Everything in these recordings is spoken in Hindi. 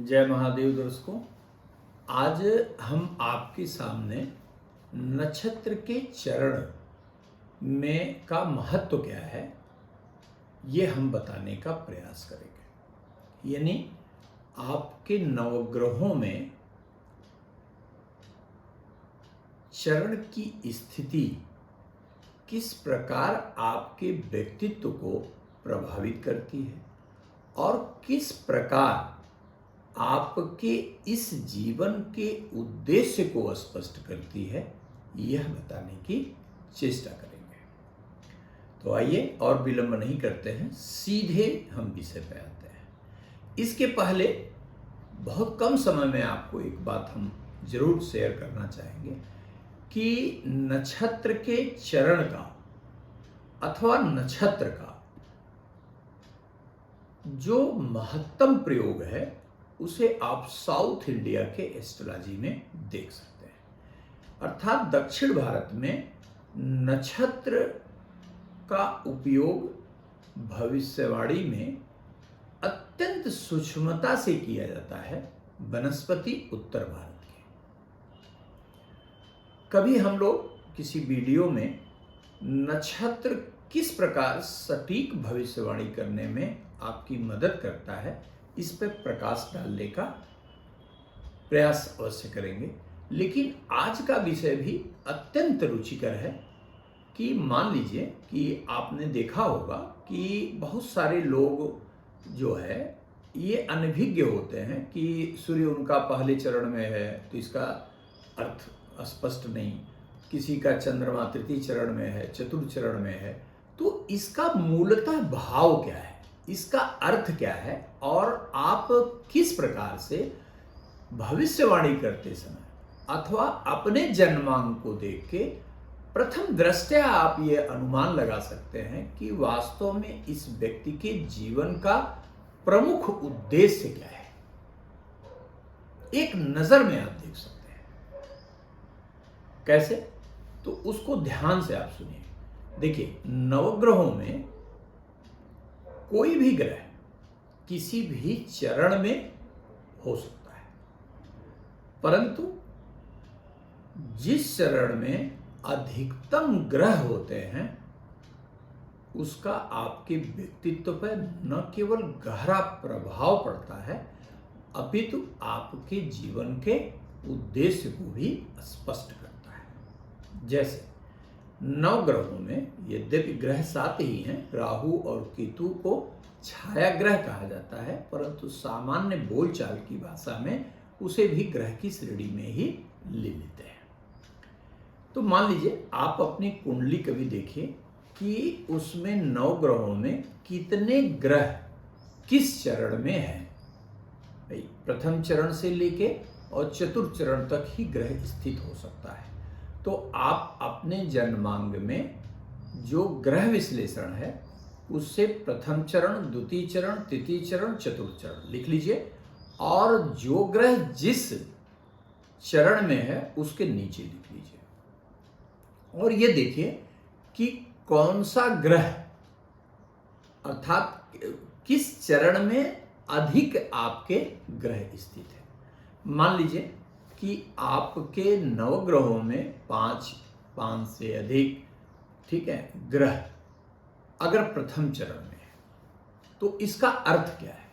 जय महादेव दर्शकों। आज हम आपके सामने नक्षत्र के चरण में का महत्व क्या है ये हम बताने का प्रयास करेंगे। यानी आपके नवग्रहों में चरण की स्थिति किस प्रकार आपके व्यक्तित्व को प्रभावित करती है और किस प्रकार आपके इस जीवन के उद्देश्य को स्पष्ट करती है, यह बताने की चेष्टा करेंगे। तो आइए और विलंब नहीं करते हैं, सीधे हम विषय पे आते हैं। इसके पहले बहुत कम समय में आपको एक बात हम जरूर शेयर करना चाहेंगे कि नक्षत्र के चरण का अथवा नक्षत्र का जो महत्तम प्रयोग है उसे आप साउथ इंडिया के एस्ट्रोलॉजी में देख सकते हैं। अर्थात दक्षिण भारत में नक्षत्र का उपयोग भविष्यवाणी में अत्यंत सूक्ष्मता से किया जाता है वनस्पति उत्तर भारत के। कभी हम लोग किसी वीडियो में नक्षत्र किस प्रकार सटीक भविष्यवाणी करने में आपकी मदद करता है इस पर प्रकाश डालने का प्रयास अवश्य करेंगे। लेकिन आज का विषय भी अत्यंत रुचिकर है कि मान लीजिए कि आपने देखा होगा कि बहुत सारे लोग जो है ये अनभिज्ञ होते हैं कि सूर्य उनका पहले चरण में है तो इसका अर्थ स्पष्ट नहीं, किसी का चंद्रमा तृतीय चरण में है, चतुर्थ चरण में है, तो इसका मूलतः भाव क्या है, इसका अर्थ क्या है और आप किस प्रकार से भविष्यवाणी करते समय अथवा अपने जन्मांक को देख के प्रथम दृष्टया आप ये अनुमान लगा सकते हैं कि वास्तव में इस व्यक्ति के जीवन का प्रमुख उद्देश्य क्या है। एक नजर में आप देख सकते हैं। कैसे? तो उसको ध्यान से आप सुनिए। देखिए, नवग्रहों में कोई भी ग्रह किसी भी चरण में हो सकता है, परंतु जिस चरण में अधिकतम ग्रह होते हैं उसका आपके व्यक्तित्व पर न केवल गहरा प्रभाव पड़ता है अपितु आपके जीवन के उद्देश्य को भी स्पष्ट करता है। जैसे नवग्रहों में यद्यपि ग्रह 7 ही हैं, राहु और केतु को छाया ग्रह कहा जाता है, परंतु सामान्य बोलचाल की भाषा में उसे भी ग्रह की श्रेणी में ही ले लेते हैं। तो मान लीजिए आप अपनी कुंडली कभी देखिए कि उसमें नवग्रहों में कितने ग्रह किस चरण में है। भाई प्रथम चरण से लेके और चतुर्थ चरण तक ही ग्रह स्थित हो सकता है। तो आप अपने जन्मांग में जो ग्रह विश्लेषण है उससे प्रथम चरण, द्वितीय चरण, तृतीय चरण, चतुर्थ चरण लिख लीजिए और जो ग्रह जिस चरण में है उसके नीचे लिख लीजिए और ये देखिए कि कौन सा ग्रह अर्थात किस चरण में अधिक आपके ग्रह स्थित है। मान लीजिए कि आपके नवग्रहों में 5 से अधिक, ठीक है, ग्रह अगर प्रथम चरण में है तो इसका अर्थ क्या है।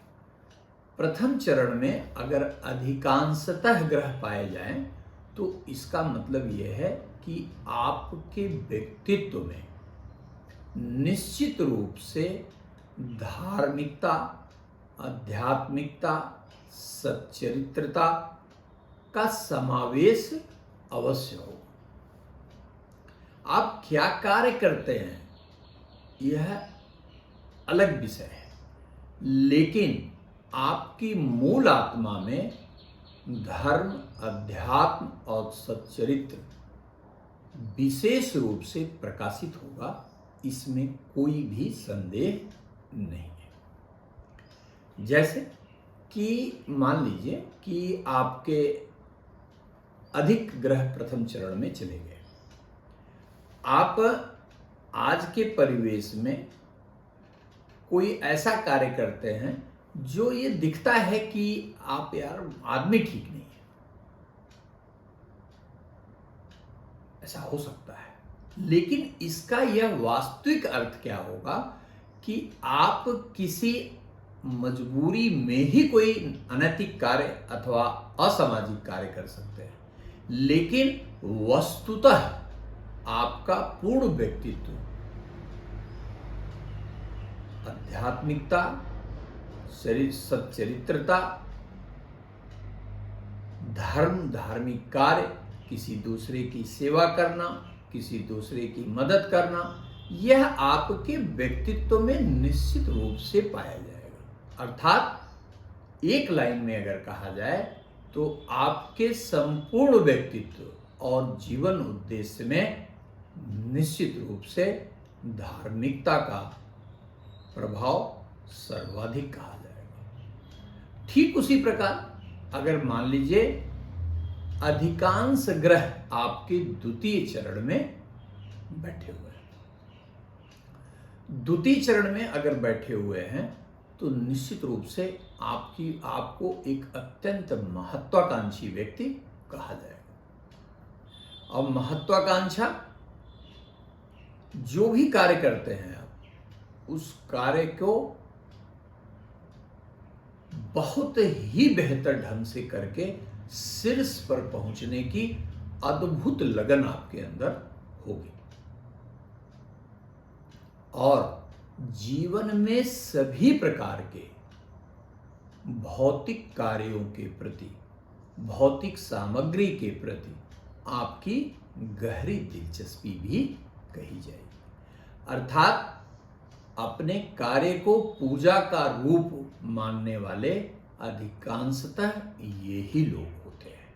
प्रथम चरण में अगर अधिकांशतः ग्रह पाए जाएं तो इसका मतलब यह है कि आपके व्यक्तित्व में निश्चित रूप से धार्मिकता, आध्यात्मिकता, सच्चरित्रता का समावेश अवश्य हो। आप क्या कार्य करते हैं यह अलग विषय है, लेकिन आपकी मूल आत्मा में धर्म, अध्यात्म और सच्चरित्र विशेष रूप से प्रकाशित होगा, इसमें कोई भी संदेह नहीं है। जैसे कि मान लीजिए कि आपके अधिक ग्रह प्रथम चरण में चले गए, आप आज के परिवेश में कोई ऐसा कार्य करते हैं जो ये दिखता है कि आप यार आदमी ठीक नहीं है, ऐसा हो सकता है, लेकिन इसका यह वास्तविक अर्थ क्या होगा कि आप किसी मजबूरी में ही कोई अनैतिक कार्य अथवा असामाजिक कार्य कर सकते हैं, लेकिन वस्तुतः आपका पूर्ण व्यक्तित्व आध्यात्मिकता, सच्चरित्रता, धर्म, धार्मिक कार्य, किसी दूसरे की सेवा करना, किसी दूसरे की मदद करना, यह आपके व्यक्तित्व में निश्चित रूप से पाया जाएगा। अर्थात एक लाइन में अगर कहा जाए तो आपके संपूर्ण व्यक्तित्व और जीवन उद्देश्य में निश्चित रूप से धार्मिकता का प्रभाव सर्वाधिक कहा जाएगा। ठीक उसी प्रकार अगर मान लीजिए अधिकांश ग्रह आपके द्वितीय चरण में बैठे हुए हैं, द्वितीय चरण में अगर बैठे हुए हैं तो निश्चित रूप से आपको एक अत्यंत महत्वाकांक्षी व्यक्ति कहा जाएगा। और महत्वाकांक्षा, जो भी कार्य करते हैं आप, उस कार्य को बहुत ही बेहतर ढंग से करके शीर्ष पर पहुंचने की अद्भुत लगन आपके अंदर होगी। और जीवन में सभी प्रकार के भौतिक कार्यों के प्रति, भौतिक सामग्री के प्रति आपकी गहरी दिलचस्पी भी कही जाएगी। अर्थात अपने कार्य को पूजा का रूप मानने वाले अधिकांशतः ये ही लोग होते हैं,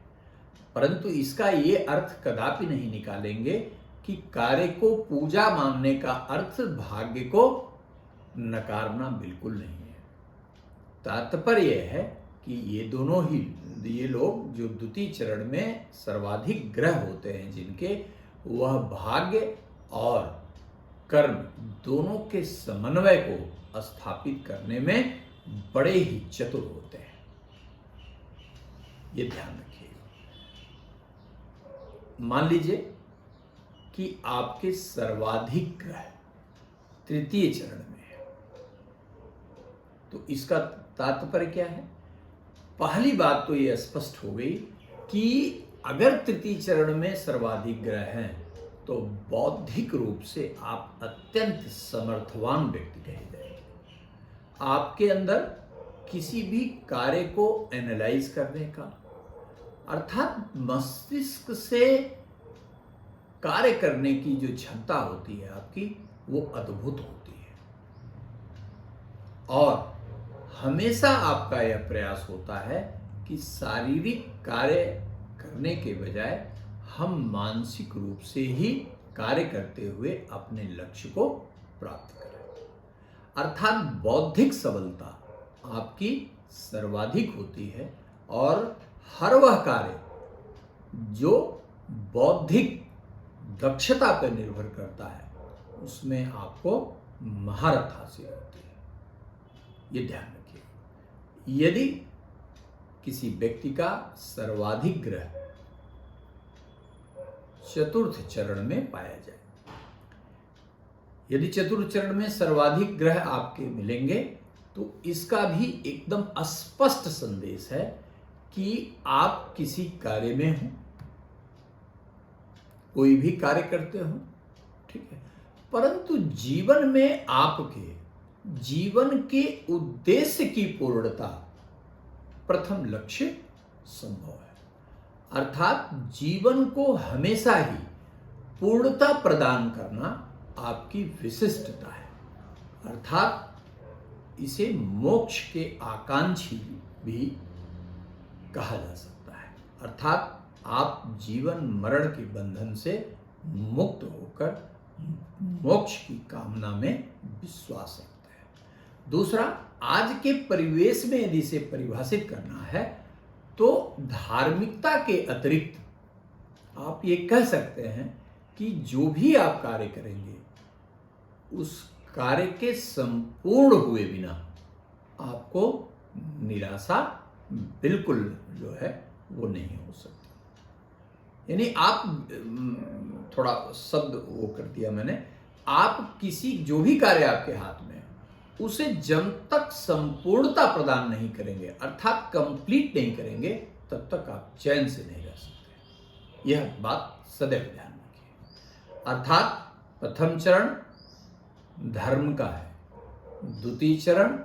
परंतु इसका ये अर्थ कदापि नहीं निकालेंगे कि कार्य को पूजा मानने का अर्थ भाग्य को नकारना बिल्कुल नहीं है। तात्पर्य है कि ये दोनों ही, ये लोग जो द्वितीय चरण में सर्वाधिक ग्रह होते हैं जिनके, वह भाग्य और कर्म दोनों के समन्वय को स्थापित करने में बड़े ही चतुर होते हैं। ये ध्यान रखिएगा। मान लीजिए कि आपके सर्वाधिक ग्रह तृतीय चरण में है, तो इसका तात्पर्य क्या है? पहली बात तो यह स्पष्ट हो गई कि अगर तृतीय चरण में सर्वाधिक ग्रह हैं तो बौद्धिक रूप से आप अत्यंत समर्थवान व्यक्ति कहे जाएंगे। आपके अंदर किसी भी कार्य को एनालाइज करने का, अर्थात मस्तिष्क से कार्य करने की जो क्षमता होती है आपकी, वो अद्भुत होती है। और हमेशा आपका यह प्रयास होता है कि शारीरिक कार्य करने के बजाय हम मानसिक रूप से ही कार्य करते हुए अपने लक्ष्य को प्राप्त करें। अर्थात बौद्धिक सबलता आपकी सर्वाधिक होती है और हर वह कार्य जो बौद्धिक दक्षता पर निर्भर करता है उसमें आपको महारत हासिल होती है। ये ध्यान रखिए। यदि किसी व्यक्ति का सर्वाधिक ग्रह चतुर्थ चरण में पाया जाए, यदि चतुर्थ चरण में सर्वाधिक ग्रह आपके मिलेंगे तो इसका भी एकदम स्पष्ट संदेश है कि आप किसी कार्य में हो, कोई भी कार्य करते हो, ठीक है, परंतु जीवन में आपके जीवन के उद्देश्य की पूर्णता प्रथम लक्ष्य संभव है। अर्थात जीवन को हमेशा ही पूर्णता प्रदान करना आपकी विशिष्टता है। अर्थात इसे मोक्ष के आकांक्षी भी कहा जा सकता है। अर्थात आप जीवन मरण के बंधन से मुक्त होकर मोक्ष की कामना में विश्वास रखते हैं। दूसरा, आज के परिवेश में यदि इसे परिभाषित करना है तो धार्मिकता के अतिरिक्त आप ये कह सकते हैं कि जो भी आप कार्य करेंगे उस कार्य के संपूर्ण हुए बिना आपको निराशा बिल्कुल जो है वो नहीं हो सकती। यानी आप थोड़ा शब्द वो कर दिया मैंने, आप किसी जो भी कार्य आपके हाथ में है उसे जब तक संपूर्णता प्रदान नहीं करेंगे, अर्थात कंप्लीट नहीं करेंगे, तब तक आप चैन से नहीं रह सकते। यह बात सदैव ध्यान रखिए। अर्थात प्रथम चरण धर्म का है, द्वितीय चरण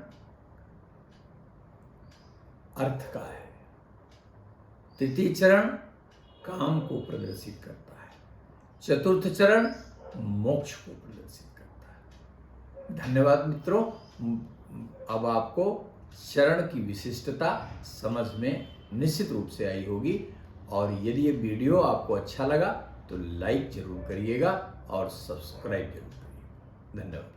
अर्थ का है, तृतीय चरण काम को प्रदर्शित करता है, चतुर्थ चरण मोक्ष को प्रदर्शित करता है। धन्यवाद मित्रों, अब आपको चरण की विशिष्टता समझ में निश्चित रूप से आई होगी, और यदि ये वीडियो आपको अच्छा लगा तो लाइक जरूर करिएगा और सब्सक्राइब जरूर करिएगा। धन्यवाद।